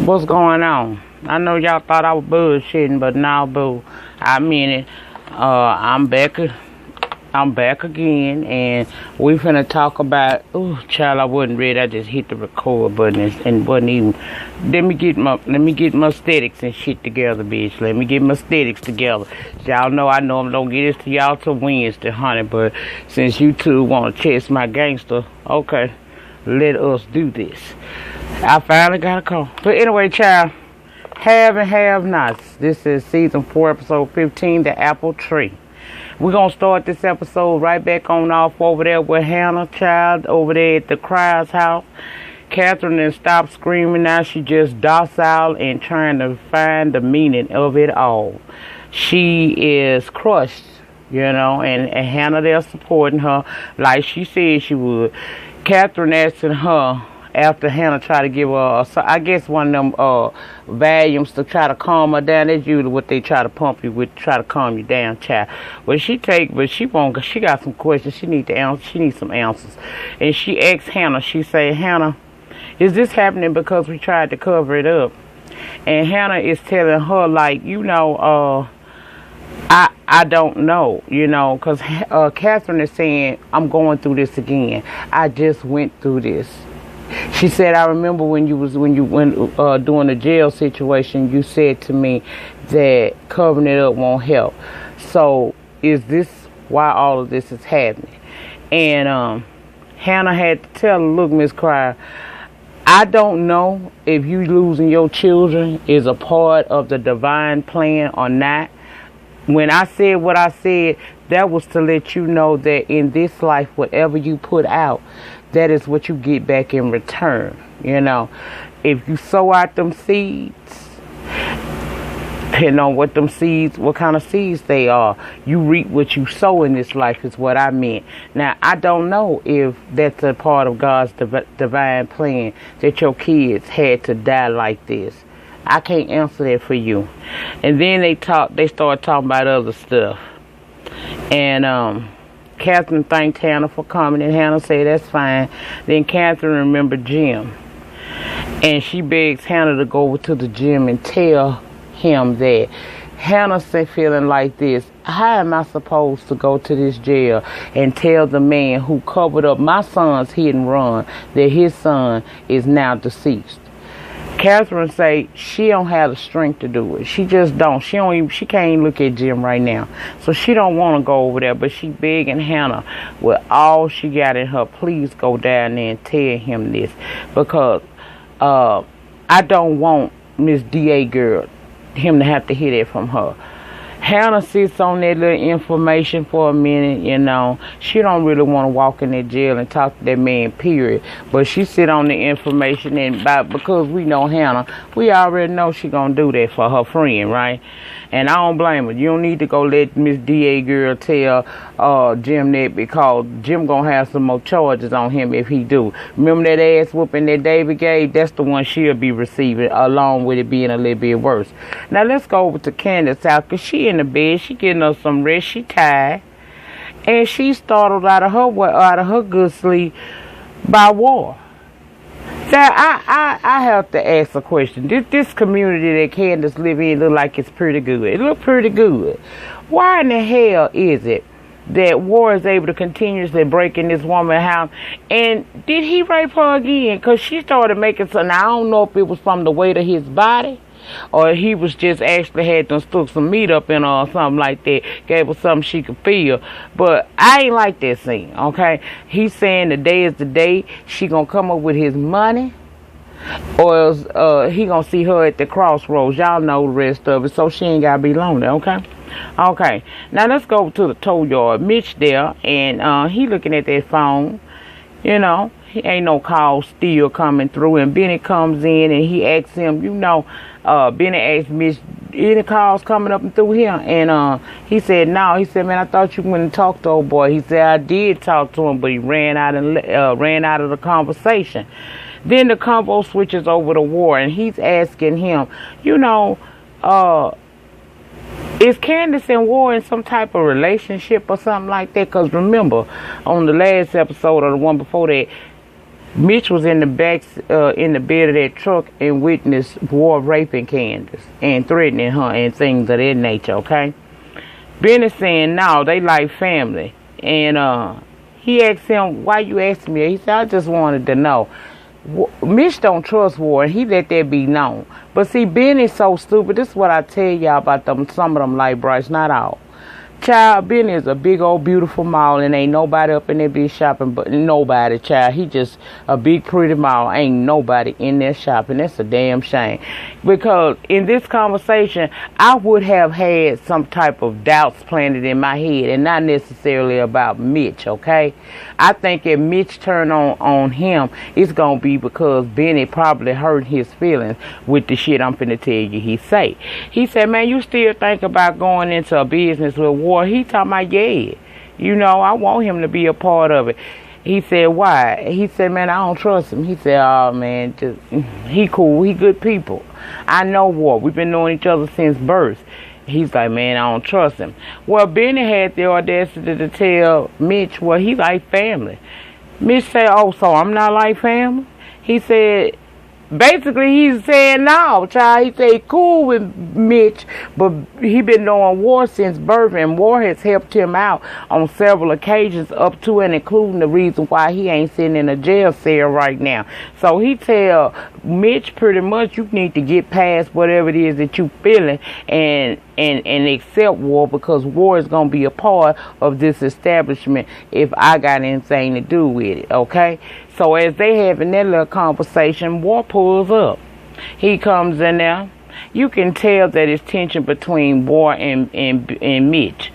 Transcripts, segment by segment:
What's going on? I know y'all thought I was bullshitting, but now, boo, I mean it. I'm back. I'm back again, and we finna talk about. Ooh, child, I wasn't ready. I just hit the record button and wasn't even. Let me get my aesthetics and shit together, bitch. Let me get my aesthetics together. Y'all know I know I'm gonna get this to y'all till Wednesday, honey. But since you two want to test my gangster, okay, let us do this. I finally got a call. But anyway, child, have and have nots. This is season 4, episode 15, The Apple Tree. We're going to start this episode right back on off over there with Hannah, child, over there at the Cry's house. Catherine then stopped screaming. Now she just docile and trying to find the meaning of it all. She is crushed, you know, and Hannah there supporting her like she said she would. Catherine asking her, after Hannah tried to give her, I guess one of them Valiums to try to calm her down. That's usually what they try to pump you with, try to calm you down, child. But she won't. She got some questions. She needs some answers. And she asked Hannah. She said, Hannah, is this happening because we tried to cover it up? And Hannah is telling her, like, you know, I don't know, you know, because Catherine is saying, I'm going through this again. I just went through this. She said, I remember when you went doing the jail situation, you said to me that covering it up won't help. So is this why all of this is happening? And Hannah had to tell her, look, Miss Cryer, I don't know if you losing your children is a part of the divine plan or not. When I said what I said, that was to let you know that in this life, whatever you put out, that is what you get back in return. You know, if you sow out them seeds, depending on what kind of seeds they are, you reap what you sow in this life is what I meant. Now, I don't know if that's a part of God's divine plan that your kids had to die like this. I can't answer that for you. And then they started talking about other stuff. And Catherine thanked Hannah for coming, and Hannah said, that's fine. Then Catherine remembered Jim. And she begs Hannah to go over to the gym and tell him that. Hannah said, feeling like this, how am I supposed to go to this jail and tell the man who covered up my son's hit and run that his son is now deceased? Catherine say she don't have the strength to do it. She just don't. She can't even look at Jim right now. So she don't want to go over there. But she begging Hannah with all she got in her, please go down there and tell him this. Because I don't want Miss D.A. girl, him to have to hear that from her. Hannah sits on that little information for a minute, you know. She don't really want to walk in that jail and talk to that man, period. But she sit on the information, and because we know Hannah, we already know she gonna do that for her friend, right? And I don't blame her. You don't need to go let Miss D.A. girl tell Jim that, because Jim gonna have some more charges on him if he do. Remember that ass whooping that David gave? That's the one she'll be receiving, along with it being a little bit worse. Now let's go over to Candace house, because she in the bed, she getting her some rest, she tired, and she startled out of her good sleep by war. Now I have to ask a question. This community that Candace live in look like it's pretty good. It look pretty good. Why in the hell is it that War is able to continuously break in this woman's house? And did he rape her again? Because she started making some. Now, I don't know if it was from the weight of his body, or he was just actually had them stuck some meat up in her or something like that. Gave her something she could feel. But I ain't like that scene, okay? He's saying the day is the day she gonna come up with his money, or else he gonna see her at the crossroads. Y'all know the rest of it, so she ain't gotta be lonely, okay? Okay, now let's go to the tow yard. Mitch there, and he looking at that phone, you know. He ain't no call still coming through, and Benny comes in and he asks him, you know, Benny asked Mitch, any calls coming up and through here? And he said no. He said, man, I thought you went and talked to old boy. He said, I did talk to him, but he ran out of the conversation. Then the convo switches over to War, and he's asking him, you know, is Candace and War in some type of relationship or something like that? Because remember, on the last episode or the one before that, Mitch was in the in the bed of that truck and witnessed War raping Candace and threatening her and things of that nature, okay? Benny saying, no, they like family. And he asked him, why you asking me? He said, I just wanted to know. Mitch don't trust War, and he let that be known. But see, Benny's so stupid. This is what I tell y'all about them. Some of them light brights, not all. Child, Benny is a big old beautiful mall, and ain't nobody up in there be shopping, but nobody, child. He just a big pretty mall. Ain't nobody in there shopping. That's a damn shame. Because in this conversation, I would have had some type of doubts planted in my head, and not necessarily about Mitch, okay? I think if Mitch turn on him, it's gonna be because Benny probably hurt his feelings with the shit I'm finna tell you he say. He said, man, you still think about going into a business with War? He talking about, yeah. You know, I want him to be a part of it. He said, why? He said, man, I don't trust him. He said, oh, man, just, he cool. He good people. I know War. We've been knowing each other since birth. He's like, man, I don't trust him. Well, Benny had the audacity to tell Mitch, well, he like family. Mitch said, oh, so I'm not like family? He said, basically, he's saying no, child. He said cool with Mitch, but he been knowing War since birth, and War has helped him out on several occasions, up to and including the reason why he ain't sitting in a jail cell right now. So he tell Mitch pretty much, you need to get past whatever it is that you feeling and accept War, because War is gonna be a part of this establishment if I got anything to do with it, okay? So as they having that little conversation, War pulls up. He comes in there. You can tell that it's tension between War and Mitch.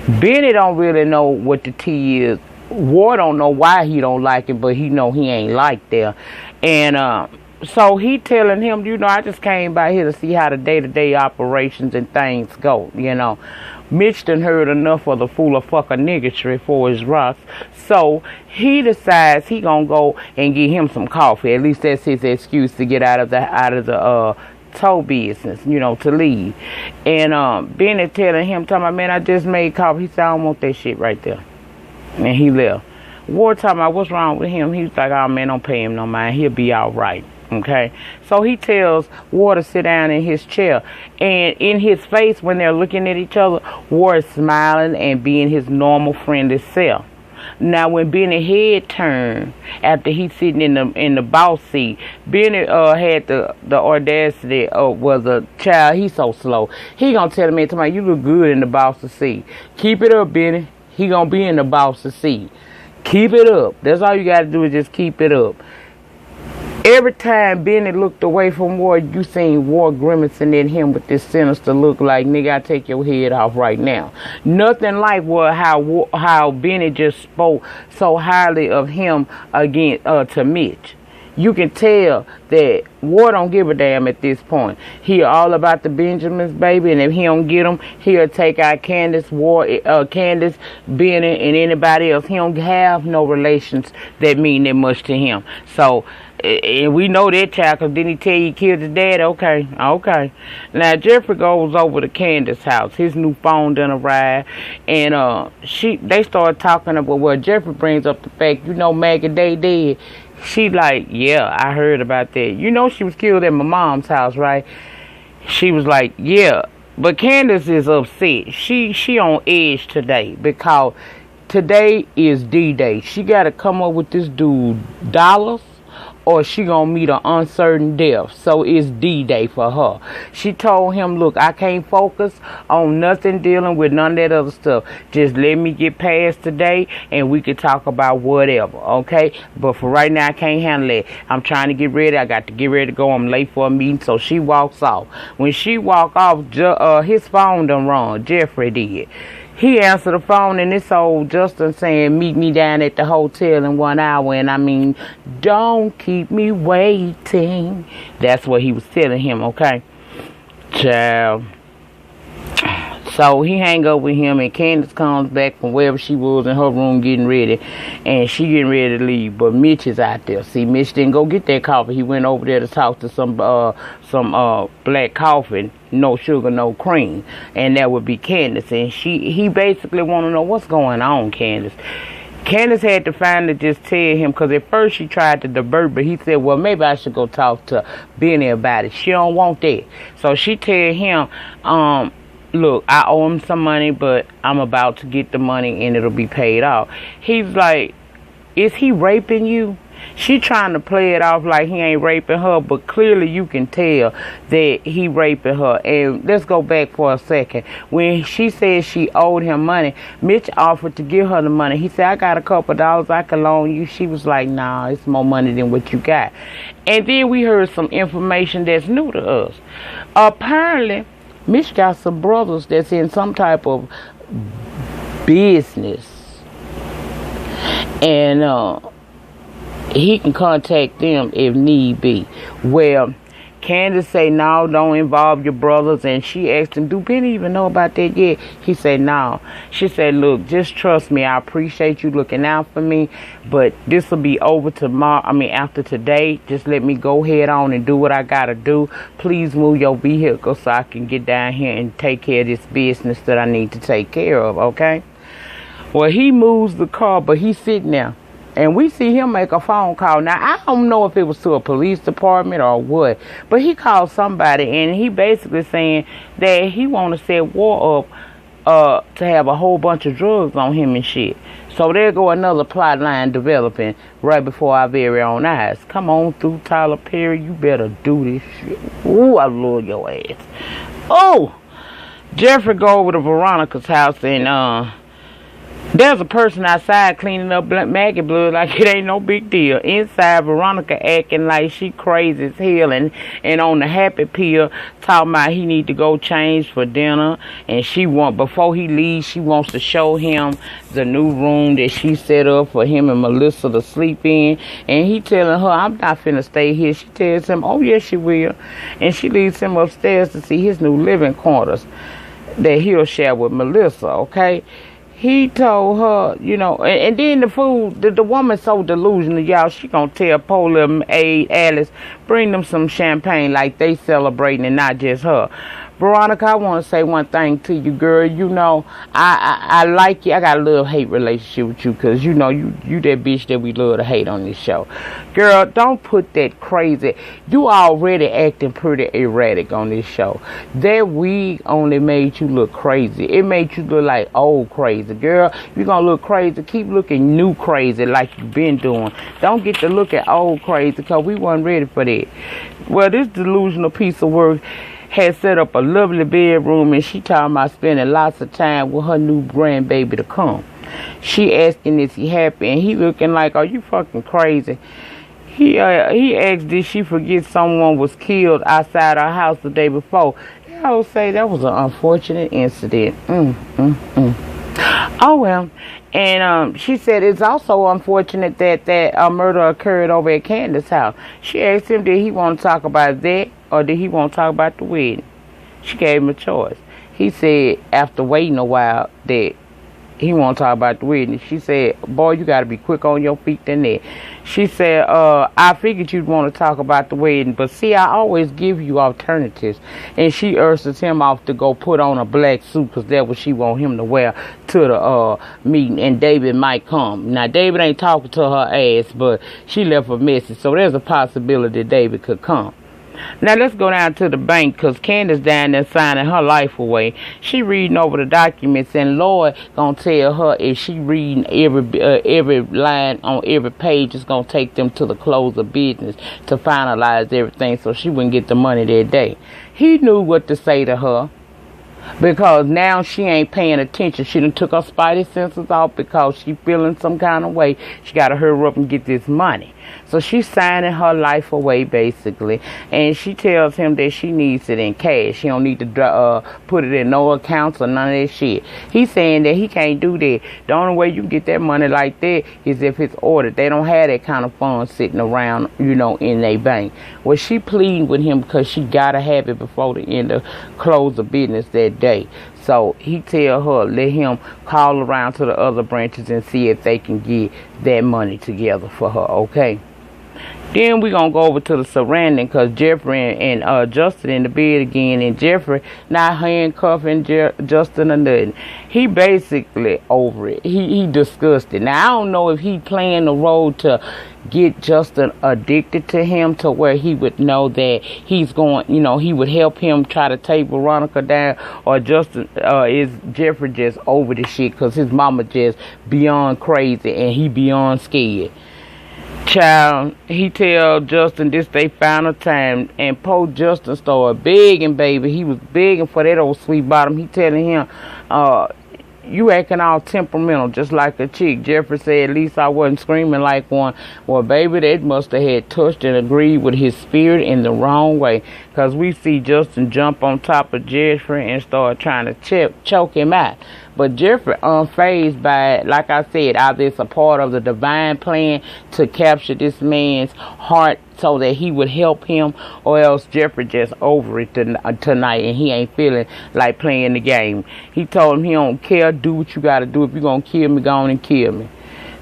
Benny don't really know what the tea is. War don't know why he don't like it, but he know he ain't like there. And so he telling him, you know, I just came by here to see how the day-to-day operations and things go, you know. Mitch done heard enough of the fool or fucker niggotry for his rocks. So he decides he gonna go and get him some coffee. At least that's his excuse to get out of the tow business, you know, to leave. And Benny telling him, talking about, man, I just made coffee. He said, I don't want that shit right there. And he left. War talking about what's wrong with him. He was like, oh man, don't pay him no mind. He'll be all right. Okay, so he tells War to sit down in his chair, and in his face when they're looking at each other, War is smiling and being his normal friendly self. Now when Benny head turned after he's sitting in the boss seat, Benny had the audacity was a child. He's so slow. He gonna tell the man, tomorrow, you look good in the boss seat. Keep it up, Benny. He gonna be in the boss seat. Keep it up. That's all you gotta do is just keep it up. Every time Benny looked away from War, you seen War grimacing at him with this sinister look like, nigga, I take your head off right now. Nothing like how Benny just spoke so highly of him again to Mitch. You can tell that War don't give a damn at this point. He all about the Benjamins, baby, and if he don't get them, he'll take out Candace, Candace, Benny, and anybody else. He don't have no relations that mean that much to him. So, and we know that child, because didn't he tell you he killed his dad? Okay. Now, Jeffrey goes over to Candace's house. His new phone done arrived, and they start talking about, well, Jeffrey brings up the fact, you know, Maggie Day dead. She like, yeah, I heard about that. You know she was killed at my mom's house, right? She was like, yeah. But Candace is upset. She on edge today because today is D-Day. She got to come up with this dude dollars, or she gonna meet an uncertain death. So it's D-Day for her. She told him, look, I can't focus on nothing dealing with none of that other stuff. Just let me get past today and we can talk about whatever, okay? But for right now, I can't handle it. I'm trying to get ready. I got to get ready to go. I'm late for a meeting. So she walks off. When she walk off, his phone done rung. Jeffrey did. He answered the phone, and this old Justin saying, meet me down at the hotel in 1 hour. And I mean, don't keep me waiting. That's what he was telling him, okay? Child. So he hang up with him, and Candace comes back from wherever she was in her room getting ready, and she getting ready to leave. But Mitch is out there. See, Mitch didn't go get that coffee. He went over there to talk to some black coffee, no sugar, no cream, and that would be Candace. And he basically want to know what's going on, Candace. Candace had to finally just tell him, because at first she tried to divert, but he said, well, maybe I should go talk to Benny about it. She don't want that. So she tell him, look, I owe him some money, but I'm about to get the money and it'll be paid off. He's like, is he raping you? She trying to play it off like he ain't raping her, but clearly you can tell that he raping her. And let's go back for a second. When she said she owed him money, Mitch offered to give her the money. He said, I got a couple dollars I can loan you. She was like, nah, it's more money than what you got. And then we heard some information that's new to us. Apparently, Mitch got some brothers that's in some type of business. And, he can contact them if need be. Well, Candace say, no, don't involve your brothers. And she asked him, do Benny even know about that yet? He said, no. She said, look, just trust me. I appreciate you looking out for me. But this will be over tomorrow. After today. Just let me go head on and do what I got to do. Please move your vehicle so I can get down here and take care of this business that I need to take care of, okay? Well, he moves the car, but he's sitting there. And we see him make a phone call. Now, I don't know if it was to a police department or what, but he called somebody, and he basically saying that he want to set war up to have a whole bunch of drugs on him and shit. So there go another plot line developing right before our very own eyes. Come on through, Tyler Perry. You better do this shit. Ooh, I love your ass. Oh! Jeffrey go over to Veronica's house, and there's a person outside cleaning up maggot blood like it ain't no big deal. Inside, Veronica acting like she crazy as hell and on the happy pill, talking about he need to go change for dinner. And before he leaves, she wants to show him the new room that she set up for him and Melissa to sleep in. And he telling her, I'm not finna stay here. She tells him, oh yes she will. And she leads him upstairs to see his new living quarters that he'll share with Melissa, okay? He told her, and then the woman's so delusional, y'all, she gonna tell poor little maid Alice, bring them some champagne like they celebrating and not just her. Veronica, I want to say one thing to you, girl. I like you. I got a love-hate relationship with you because, you that bitch that we love to hate on this show. Girl, don't put that crazy. You already acting pretty erratic on this show. That wig only made you look crazy. It made you look like old crazy. Girl, you're going to look crazy. Keep looking new crazy like you've been doing. Don't get to look at old crazy because we weren't ready for that. Well, this delusional piece of work had set up a lovely bedroom, and she talking about spending lots of time with her new grandbaby to come. She asking, is he happy? And he looking like, are you fucking crazy? He asked, did she forget someone was killed outside her house the day before? I would say that was an unfortunate incident. Oh, well. And she said it's also unfortunate that murder occurred over at Candace's house. She asked him, did he want to talk about that or did he want to talk about the wedding? She gave him a choice. He said, after waiting a while, that he want to talk about the wedding. She said, boy, you got to be quick on your feet than that. She said, I figured you'd want to talk about the wedding, but see, I always give you alternatives. And she urges him off to go put on a black suit because that's what she want him to wear to the meeting, and David might come. Now, David ain't talking to her ass, but she left a message, so there's a possibility David could come. Now let's go down to the bank because Candace down there signing her life away. She reading over the documents, and Lloyd gonna tell her if she reading every line on every page, it's gonna take them to the close of business to finalize everything so she wouldn't get the money that day. He knew what to say to her because now she ain't paying attention. She done took her spidey senses off because she feeling some kind of way. She gotta hurry up and get this money. So she's signing her life away, basically. And she tells him that she needs it in cash. She don't need to put it in no accounts or none of that shit. He's saying that he can't do that. The only way you can get that money like that is if it's ordered. They don't have that kind of funds sitting around, in their bank. Well, she pleading with him because she got to have it before the end of close of business that day. So he tell her, let him call around to the other branches and see if they can get that money together for her, okay? Then we gonna go over to the surrounding, cause Jeffrey and Justin in the bed again, and Jeffrey not handcuffing Justin or nothing. He basically over it. He disgusted. Now I don't know if he playing the role to get Justin addicted to him, to where he would know that he's going, he would help him try to take Veronica down, or Justin is Jeffrey just over the shit, cause his mama just beyond crazy and he beyond scared. Child, he tell Justin this they final time, and poor Justin started begging, baby. He was begging for that old sweet bottom. He telling him, you acting all temperamental, just like a chick. Jeffrey said, at least I wasn't screaming like one. Well, baby, that must have had touched and agreed with his spirit in the wrong way. Because we see Justin jump on top of Jeffrey and start trying to choke him out. But Jeffrey unfazed by it. Like I said, either it's a part of the divine plan to capture this man's heart so that he would help him, or else Jeffrey just over it tonight and he ain't feeling like playing the game. He told him he don't care, do what you gotta do. If you gonna kill me, go on and kill me.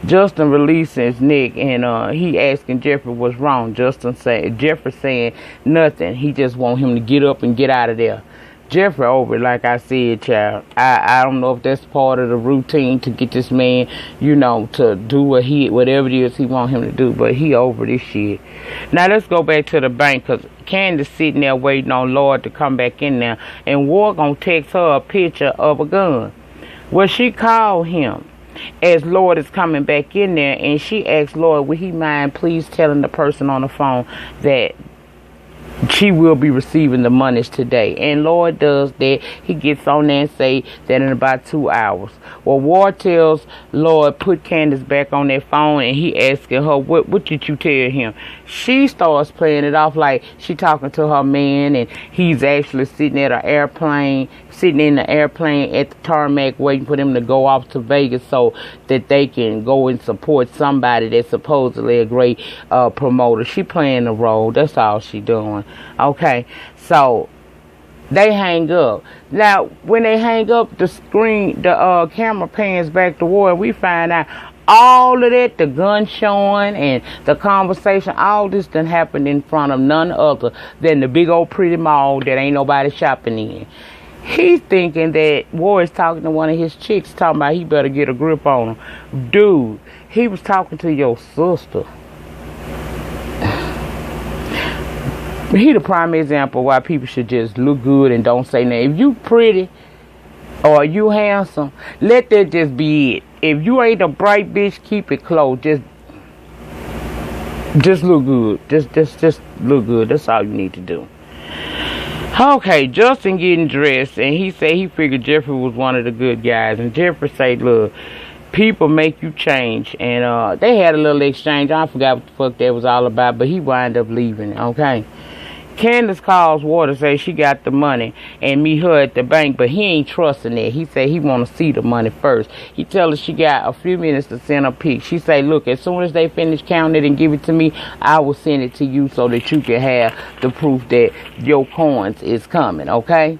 Justin releasing his neck, and he asking Jeffrey what's wrong. Jeffrey saying nothing. He just want him to get up and get out of there. Jeffrey over it, like I said, child. I don't know if that's part of the routine to get this man, to do whatever it is he want him to do, but he over this shit. Now let's go back to the bank, because Candace sitting there waiting on Lord to come back in there, and Ward gonna text her a picture of a gun. Well, she called him as Lord is coming back in there, and she asked Lord, would he mind please telling the person on the phone that she will be receiving the monies today. And Lord does that. He gets on there and say that in about 2 hours. Well, Ward tells Lord put Candace back on that phone, and he asking her, what did you tell him? She starts playing it off like she talking to her man, and he's actually sitting in the airplane at the tarmac waiting for them to go off to Vegas so that they can go and support somebody that's supposedly a great promoter. She playing the role. That's all she doing. Okay, so they hang up. Now, when they hang up, the camera pans back to Ward. We find out all of that, the gun showing and the conversation, all this done happened in front of none other than the big old pretty mall that ain't nobody shopping in. He's thinking that Ward is talking to one of his chicks, talking about he better get a grip on him. Dude, he was talking to your sister. He the prime example why people should just look good and don't say nothing. If you pretty or you handsome, let that just be it. If you ain't a bright bitch, keep it close. Just look good. Just look good. That's all you need to do. Okay, Justin getting dressed, and he said he figured Jeffrey was one of the good guys. And Jeffrey said, look, people make you change. And they had a little exchange. I forgot what the fuck that was all about, but he wound up leaving, okay? Candace calls Ward to say she got the money and meet her at the bank, but he ain't trusting it. He said he want to see the money first. He tell her she got a few minutes to send a pic. She say, look, as soon as they finish counting it and give it to me, I will send it to you so that you can have the proof that your coins is coming, okay?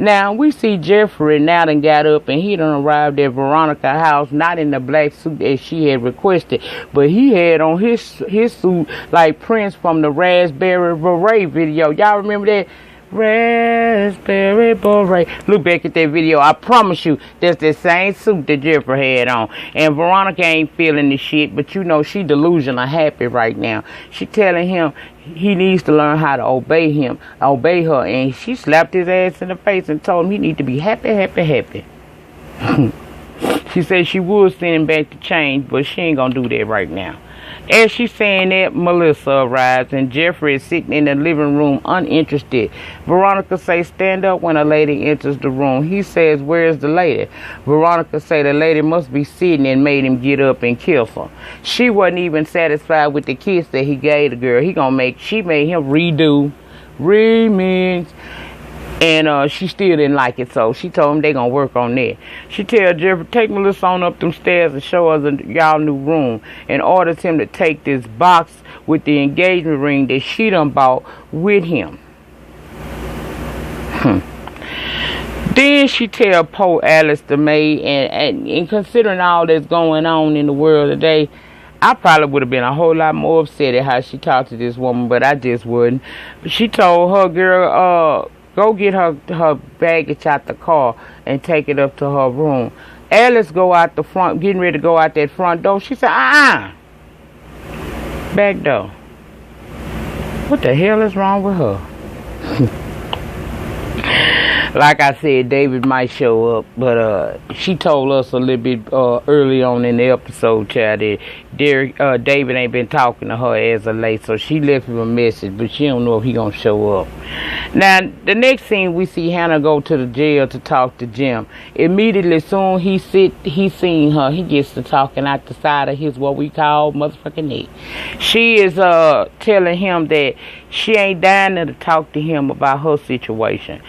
Now, we see Jeffrey now done got up and he done arrived at Veronica's house, not in the black suit as she had requested, but he had on his suit like Prince from the Raspberry Beret video. Y'all remember that? Raspberry Beret. Look back at that video. I promise you, that's the same suit that Jeffrey had on. And Veronica ain't feeling the shit, but she delusional happy right now. She telling him he needs to learn how to obey her, and she slapped his ass in the face and told him he need to be happy, happy, happy. She said she would send him back to change, but she ain't gonna do that right now. As she's saying that, Melissa arrives, and Jeffrey is sitting in the living room uninterested. Veronica says, stand up when a lady enters the room. He says, where's the lady? Veronica say the lady must be sitting and made him get up and kiss her. She wasn't even satisfied with the kiss that he gave the girl. She made him redo, remix. And she still didn't like it, so she told him they gonna work on that. She tell Jeffrey, take Melissa on up them stairs and show us y'all new room, and orders him to take this box with the engagement ring that she done bought with him. Then she tell poor Alice the maid, and considering all that's going on in the world today, I probably would have been a whole lot more upset at how she talked to this woman, but I just wouldn't. She told her girl, go get her baggage out the car and take it up to her room. Alice go out the front, getting ready to go out that front door. She said, back door. What the hell is wrong with her? Like I said, David might show up, but she told us a little bit early on in the episode, child, that David ain't been talking to her as of late, so she left him a message, but she don't know if he gonna show up. Now, the next scene, we see Hannah go to the jail to talk to Jim. Immediately, soon he seen her, he gets to talking out the side of his, what we call, motherfucking neck. She is telling him that she ain't dying to talk to him about her situation.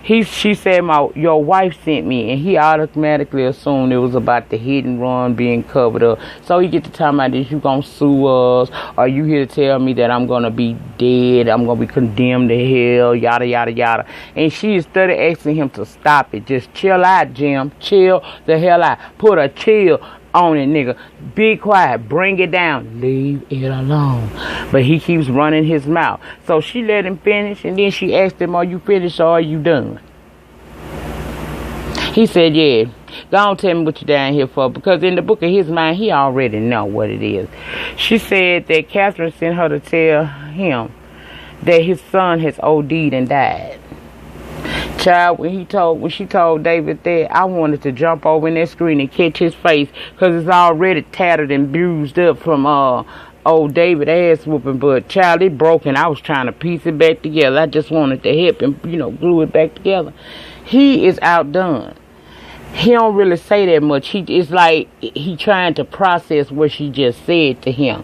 She said, your wife sent me, and he automatically assumed it was about the hit and run being covered up. So he get to talking about this, you gonna sue us, or you here to tell me that I'm gonna be dead, I'm gonna be condemned to hell, yada, yada, yada. And she started asking him to stop it. Just chill out, Jim. Chill the hell out. Put a chill on it, nigga. Be quiet. Bring it down. Leave it alone. But he keeps running his mouth. So she let him finish, and then she asked him, are you finished or are you done? He said, yeah. Go on, tell me what you're down here for. Because in the book of his mind, he already know what it is. She said that Catherine sent her to tell him that his son has OD'd and died. Child, when she told David that, I wanted to jump over in that screen and catch his face, because it's already tattered and bruised up from old David ass whooping. But child, it broke, and I was trying to piece it back together. I just wanted to help him, glue it back together. He is outdone. He don't really say that much. It's like he trying to process what she just said to him.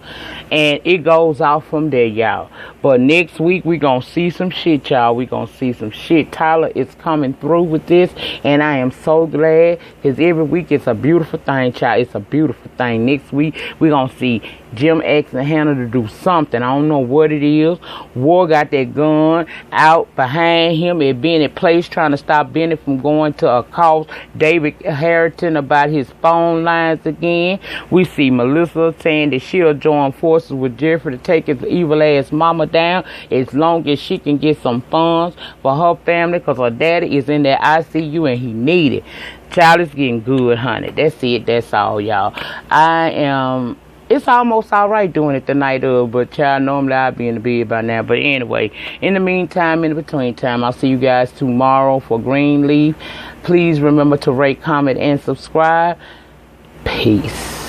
And it goes off from there, y'all. But next week, we going to see some shit, y'all. We going to see some shit. Tyler is coming through with this. And I am so glad. Because every week, it's a beautiful thing, child. It's a beautiful thing. Next week, we going to see Jim asking Hannah to do something. I don't know what it is. War got that gun out behind him at Bennett Place, trying to stop Bennett from going to a cause. David Harrington about his phone lines again. We see Melissa saying that she'll join forces with Jeffrey to take his evil ass mama down as long as she can get some funds for her family, because her daddy is in that ICU and he need it. Child, is getting good, honey. That's it. That's all, y'all. It's almost all right doing it the night of, but child, normally I'll be in the bed by now. But anyway, in the meantime, in the between time, I'll see you guys tomorrow for Greenleaf. Please remember to rate, comment, and subscribe. Peace.